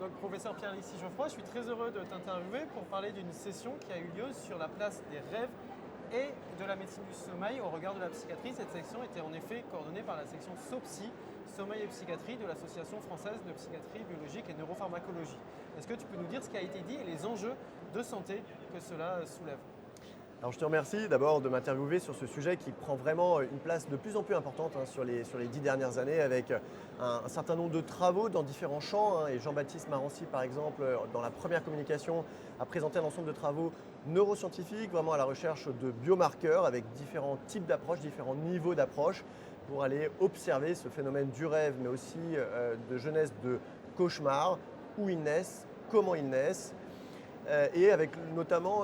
Donc, professeur Pierre-Alexis Geoffroy, je suis très heureux de t'interviewer pour parler d'une session qui a eu lieu sur la place des rêves et de la médecine du sommeil au regard de la psychiatrie. Cette section était en effet coordonnée par la section SOPSY, Sommeil et Psychiatrie de l'Association française de psychiatrie biologique et neuropharmacologie. Est-ce que tu peux nous dire ce qui a été dit et les enjeux de santé que cela soulève ? Alors je te remercie d'abord de m'interviewer sur ce sujet qui prend vraiment une place de plus en plus importante sur les 10 dernières années avec un certain nombre de travaux dans différents champs. Et Jean-Baptiste Marency par exemple, dans la première communication, a présenté un ensemble de travaux neuroscientifiques, vraiment à la recherche de biomarqueurs avec différents types d'approches, différents niveaux d'approche pour aller observer ce phénomène du rêve, mais aussi de jeunesse de cauchemar, où ils naissent, comment ils naissent. Et avec notamment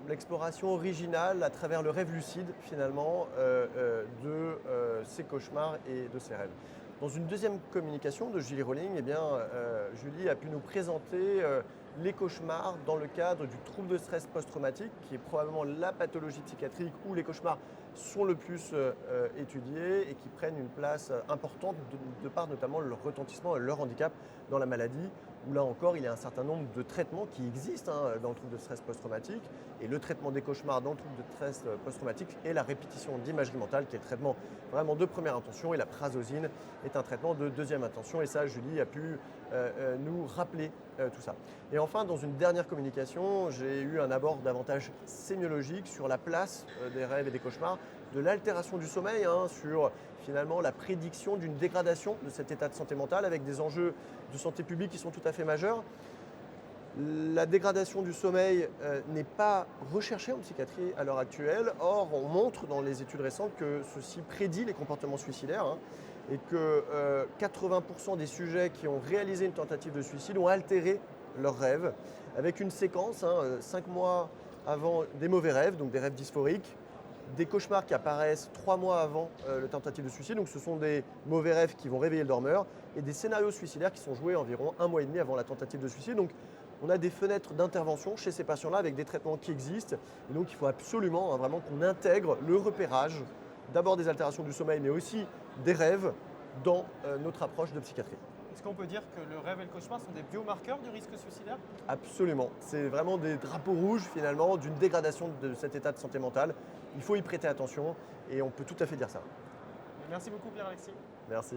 l'exploration originale à travers le rêve lucide finalement de ces cauchemars et de ces rêves. Dans une deuxième communication de Julie Rowling, Julie a pu nous présenter les cauchemars dans le cadre du trouble de stress post-traumatique, qui est probablement la pathologie psychiatrique où les cauchemars sont le plus étudiés et qui prennent une place importante de par notamment leur retentissement et leur handicap dans la maladie, où là encore il y a un certain nombre de traitements qui existent dans le trouble de stress post-traumatique. Et le traitement des cauchemars dans le trouble de stress post-traumatique est la répétition d'imagerie mentale, qui est le traitement vraiment de première intention, et la prazosin est un traitement de deuxième intention. Et ça, Julie a pu nous rappeler tout ça. Et enfin, dans une dernière communication, j'ai eu un abord davantage sémiologique sur la place des rêves et des cauchemars, de l'altération du sommeil, sur finalement la prédiction d'une dégradation de cet état de santé mentale avec des enjeux de santé publique qui sont tout à fait majeurs. La dégradation du sommeil n'est pas recherchée en psychiatrie à l'heure actuelle. Or, on montre dans les études récentes que ceci prédit les comportements suicidaires et que 80% des sujets qui ont réalisé une tentative de suicide ont altéré leurs rêves avec une séquence, 5 mois avant des mauvais rêves, donc des rêves dysphoriques, des cauchemars qui apparaissent 3 mois avant la tentative de suicide, donc ce sont des mauvais rêves qui vont réveiller le dormeur, et des scénarios suicidaires qui sont joués environ 1 mois et demi avant la tentative de suicide. Donc on a des fenêtres d'intervention chez ces patients-là avec des traitements qui existent, et donc il faut absolument vraiment qu'on intègre le repérage, d'abord des altérations du sommeil, mais aussi des rêves dans notre approche de psychiatrie. Est-ce qu'on peut dire que le rêve et le cauchemar sont des biomarqueurs du risque suicidaire ? Absolument. C'est vraiment des drapeaux rouges finalement d'une dégradation de cet état de santé mentale. Il faut y prêter attention et on peut tout à fait dire ça. Merci beaucoup Pierre-Alexis. Merci.